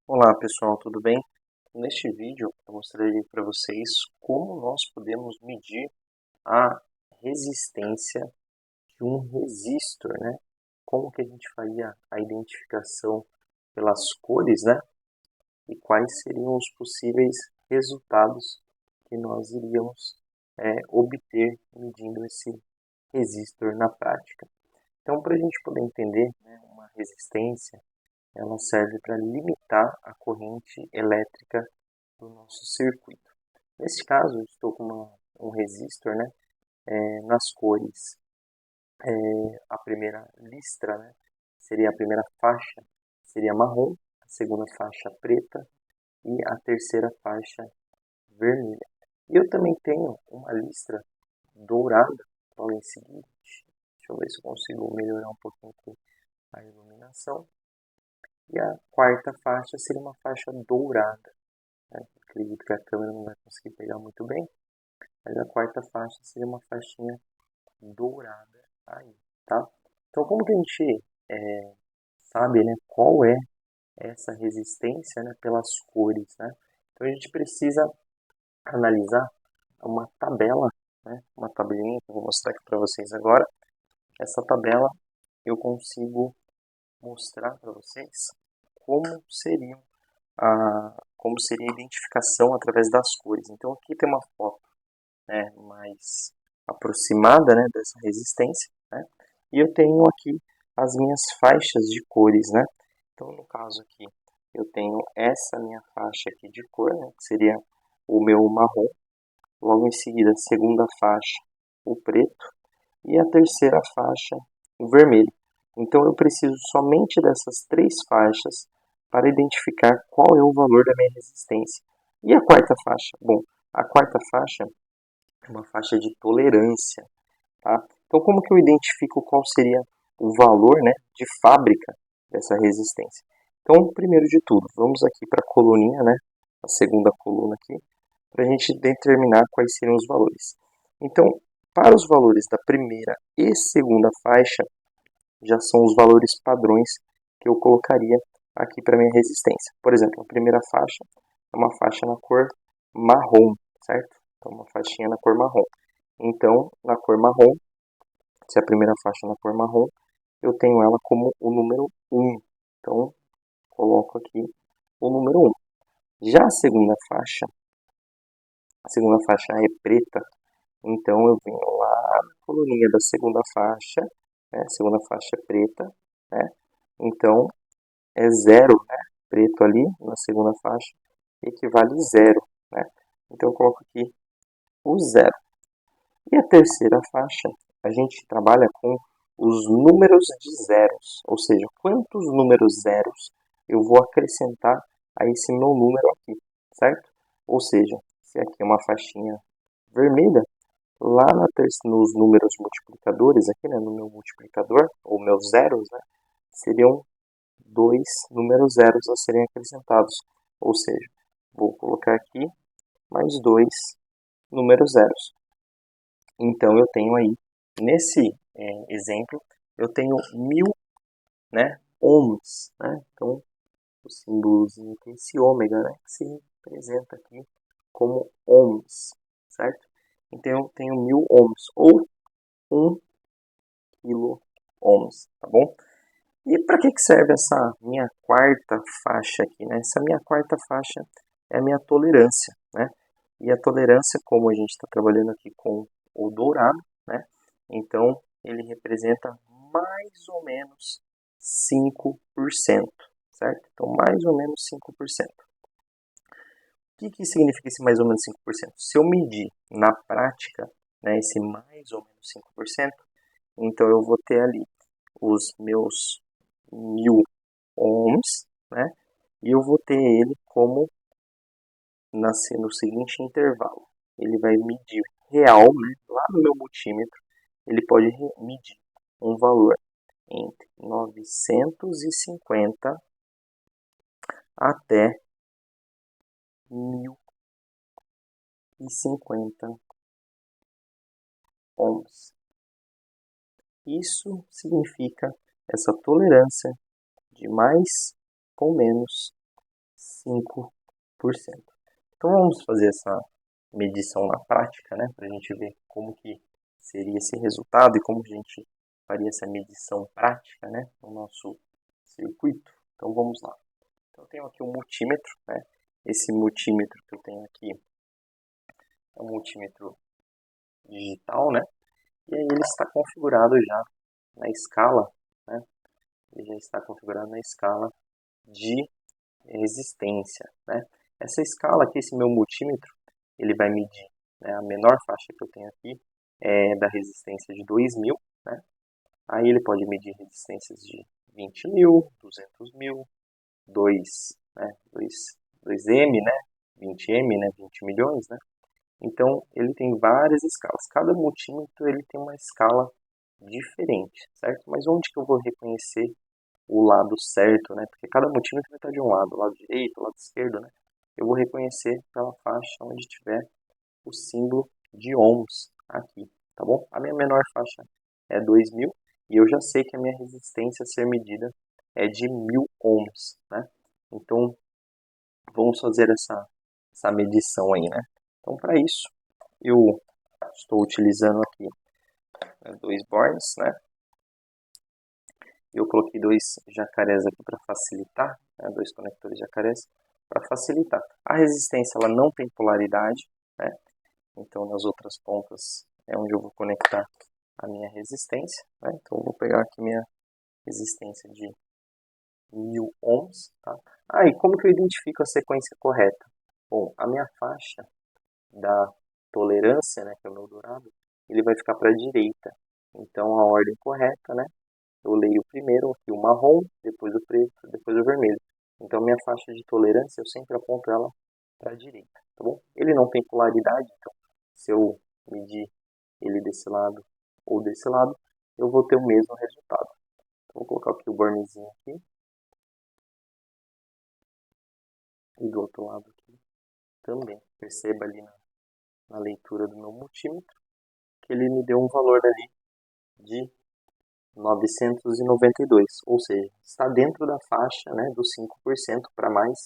Olá pessoal, tudo bem? Neste vídeo eu mostrarei para vocês como nós podemos medir a resistência de um resistor, né? Como que a gente faria a identificação pelas cores, né? E quais seriam os possíveis resultados que nós iríamos obter medindo esse resistor na prática. Então, para a gente poder entender, né, uma resistência, ela serve para limitar a corrente elétrica do nosso circuito. Nesse caso, eu estou com um resistor, né, nas cores. A primeira listra, né, seria a primeira faixa, seria marrom, a segunda faixa preta e a terceira faixa vermelha. E eu também tenho uma listra dourada, logo em seguida. Deixa eu ver se eu consigo melhorar um pouquinho aqui a iluminação. E a quarta faixa seria uma faixa dourada, né? Acredito que a câmera não vai conseguir pegar muito bem, mas a quarta faixa seria uma faixinha dourada aí, tá? Então, como que a gente sabe, né, qual é essa resistência, né, pelas cores, né? Então, a gente precisa analisar uma tabela, né, uma tabelinha que eu vou mostrar aqui para vocês agora. Essa tabela eu consigo mostrar para vocês como seria como seria a identificação através das cores. Então, aqui tem uma foto, né, mais aproximada, né, dessa resistência, né? E eu tenho aqui as minhas faixas de cores, né? Então, no caso aqui, eu tenho essa minha faixa aqui de cor, né, que seria o meu marrom. Logo em seguida, a segunda faixa, o preto. E a terceira faixa, o vermelho. Então, eu preciso somente dessas três faixas para identificar qual é o valor da minha resistência. E a quarta faixa? Bom, a quarta faixa é uma faixa de tolerância, tá? Então, como que eu identifico qual seria o valor, né, de fábrica dessa resistência? Então, primeiro de tudo, vamos aqui para a coluninha, né, a segunda coluna aqui, para a gente determinar quais seriam os valores. Então, para os valores da primeira e segunda faixa, já são os valores padrões que eu colocaria aqui para minha resistência. Por exemplo, a primeira faixa é uma faixa na cor marrom, certo? Então, uma faixinha na cor marrom. Então, na cor marrom, se é a primeira faixa na cor marrom, eu tenho ela como o número 1. Então, coloco aqui o número 1. Já a segunda faixa é preta, então eu venho lá na coluninha da segunda faixa, né? Segunda faixa é preta, né? Então, é zero, né? Preto ali na segunda faixa equivale zero, né? Então eu coloco aqui o zero. E a terceira faixa, a gente trabalha com os números de zeros, ou seja, quantos números zeros eu vou acrescentar a esse meu número aqui, certo? Ou seja, se aqui é uma faixinha vermelha, lá nos números multiplicadores, aqui, né, no meu multiplicador, ou meus zeros, né, seriam dois números zeros a serem acrescentados. Ou seja, vou colocar aqui mais dois números zeros. Então, eu tenho aí, nesse exemplo, eu tenho 1000, né, ohms. Né? Então, o símbolozinho tem esse ômega, né, que se representa aqui como ohms, certo? Então, eu tenho 1000 ohms, ou 1 kilo ohms, tá bom? E para que serve essa minha quarta faixa aqui, né? Essa minha quarta faixa é a minha tolerância, né? E a tolerância, como a gente está trabalhando aqui com o dourado, né? Então, ele representa mais ou menos 5%, certo? Então, mais ou menos 5%. O que significa esse mais ou menos 5%? Se eu medir na prática, né, esse mais ou menos 5%, então eu vou ter ali os meus 1000 ohms, né? E eu vou ter ele como no seguinte intervalo. Ele vai medir real, né? Lá no meu multímetro, ele pode medir um valor entre 950 até 1050 ohms. Isso significa essa tolerância de mais ou menos 5%. Então vamos fazer essa medição na prática, né, para a gente ver como que seria esse resultado e como a gente faria essa medição prática, né, no nosso circuito. Então vamos lá. Então eu tenho aqui um multímetro, né, esse multímetro que eu tenho aqui é um multímetro digital, né, e aí ele está configurado já na escala, né, ele já está configurado na escala de resistência, né. Essa escala aqui, esse meu multímetro, ele vai medir, né, a menor faixa que eu tenho aqui é da resistência de 2.000, né? Aí ele pode medir resistências de 20.000, 200.000, 2, né, 2M, né, 20M, né, 20 milhões, né? Então ele tem várias escalas. Cada multímetro ele tem uma escala diferente, certo? Mas onde que eu vou reconhecer o lado certo, né? Porque cada multímetro vai estar de um lado, o lado direito, o lado esquerdo, né? Eu vou reconhecer pela faixa onde tiver o símbolo de ohms aqui, tá bom? A minha menor faixa é 2.000 e eu já sei que a minha resistência a ser medida é de 1.000 ohms, né? Então, vamos fazer essa medição aí, né? Então, para isso, eu estou utilizando aqui, né, 2 bornes, né? Eu coloquei 2 jacarés aqui para facilitar, né, 2 conectores jacarés para facilitar. A resistência ela não tem polaridade, né? Então nas outras pontas é onde eu vou conectar a minha resistência, né? Então eu vou pegar aqui minha resistência de 1.000 ohms, tá? Ah, e como que eu identifico a sequência correta? Bom, a minha faixa da tolerância, né, que é o meu dourado, ele vai ficar para a direita. Então a ordem correta, né? Eu leio primeiro aqui o marrom, depois o preto, depois o vermelho. Então minha faixa de tolerância eu sempre aponto ela para a direita, tá bom? Ele não tem polaridade, então se eu medir ele desse lado ou desse lado, eu vou ter o mesmo resultado. Então, vou colocar aqui o bornezinho aqui e do outro lado aqui também. Perceba ali na leitura do meu multímetro que ele me deu um valor ali de 992, ou seja, está dentro da faixa, né, dos 5% para mais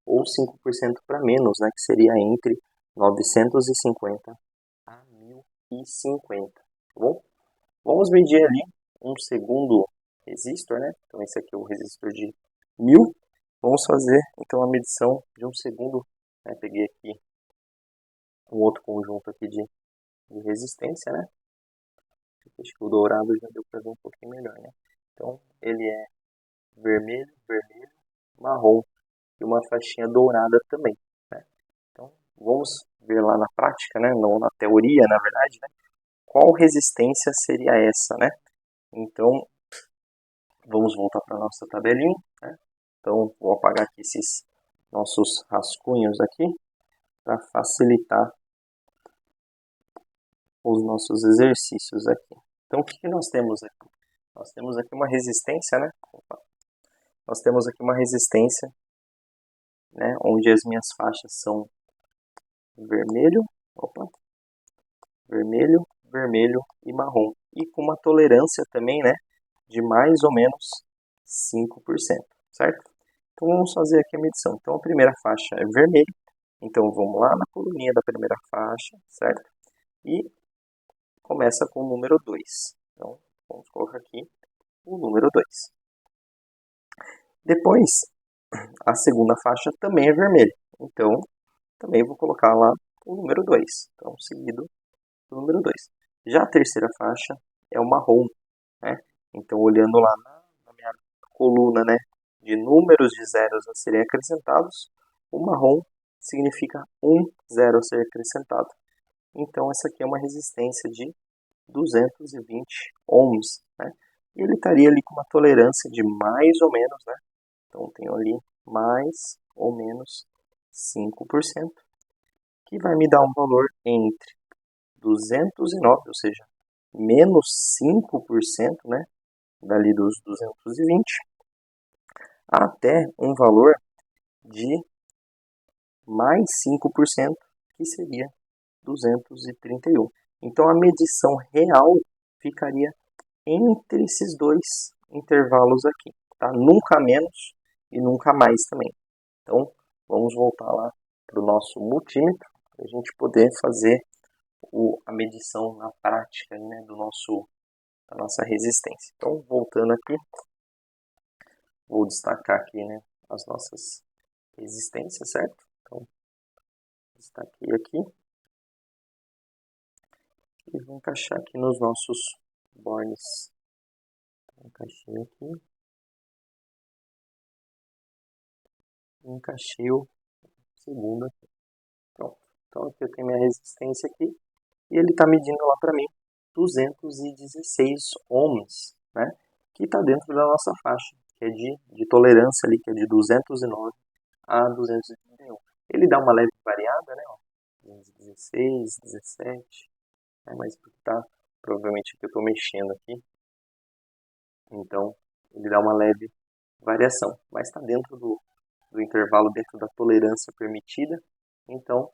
ou 5% para menos, né, que seria entre 950 a 1050, tá bom? Vamos medir ali um segundo resistor, né? Então esse aqui é o resistor de 1.000. Vamos fazer então a medição de um segundo, né? Peguei aqui um outro conjunto aqui de resistência, né? Acho que o dourado já deu para ver um pouquinho melhor, né? Então ele é vermelho, vermelho, marrom e uma faixinha dourada também, né? Então vamos ver lá na prática, né? Não na teoria, na verdade, né? Qual resistência seria essa, né? Então vamos voltar para a nossa tabelinha, né? Então vou apagar aqui esses nossos rascunhos aqui para facilitar os nossos exercícios aqui. Então o que nós temos aqui? Nós temos aqui uma resistência, né? Opa. Nós temos aqui uma resistência, né? Onde as minhas faixas são vermelho, opa, vermelho, vermelho e marrom. E com uma tolerância também, né? De mais ou menos 5%, certo? Então vamos fazer aqui a medição. Então a primeira faixa é vermelho, então vamos lá na coluninha da primeira faixa, certo? E começa com o número 2. Então vamos colocar aqui o número 2. Depois, a segunda faixa também é vermelha, então também vou colocar lá o número 2. Então seguido do número 2. Já a terceira faixa é o marrom, né? Então olhando lá na minha coluna, né, de números de zeros a serem acrescentados, o marrom significa um zero a ser acrescentado. Então essa aqui é uma resistência de 220 ohms, né? E ele estaria ali com uma tolerância de mais ou menos, né? Então tenho ali mais ou menos 5%, que vai me dar um valor entre 209, ou seja, menos 5%, né? Dali dos 220, até um valor de mais 5%, que seria 231. Então a medição real ficaria entre esses dois intervalos aqui, tá? Nunca menos e nunca mais também. Então vamos voltar lá para o nosso multímetro para a gente poder fazer a medição na prática, né, da nossa resistência. Então, voltando aqui, vou destacar aqui, né, as nossas resistências, certo? Então, destaquei aqui e vou encaixar aqui nos nossos bornes. Encaixei aqui. Encaixei o segundo aqui. Pronto. Então aqui eu tenho minha resistência aqui e ele está medindo lá para mim 216 ohms, né? Que está dentro da nossa faixa, que é de tolerância ali, que é de 209 a 231. Ele dá uma leve variada, né? 216, 17, né? Mas porque tá, provavelmente que eu estou mexendo aqui, então ele dá uma leve variação, mas está dentro do intervalo, dentro da tolerância permitida, então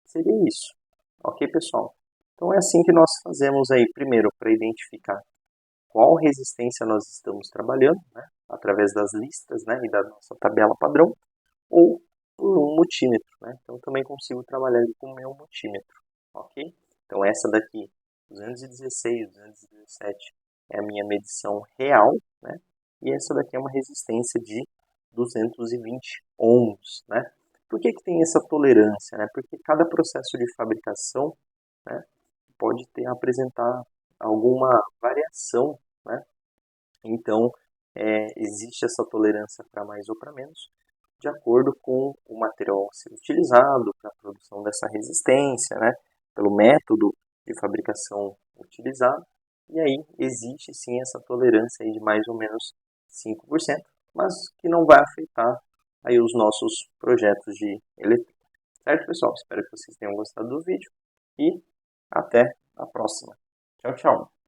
seria isso. Ok, pessoal? Então é assim que nós fazemos aí, primeiro, para identificar qual resistência nós estamos trabalhando, né, através das listas, né, e da nossa tabela padrão, ou por um multímetro, né? Então também consigo trabalhar ali com o meu multímetro, ok? Então essa daqui, 216, 217, é a minha medição real, né? E essa daqui é uma resistência de 220 ohms, né? Por que que tem essa tolerância, né? Porque cada processo de fabricação, né, pode apresentar alguma variação, né? Então, existe essa tolerância para mais ou para menos, de acordo com o material a ser utilizado para a produção dessa resistência, né? Pelo método de fabricação utilizado. E aí existe sim essa tolerância aí de mais ou menos 5%, mas que não vai afetar aí os nossos projetos de eletrônica. Certo, pessoal? Espero que vocês tenham gostado do vídeo e até a próxima. Tchau, tchau!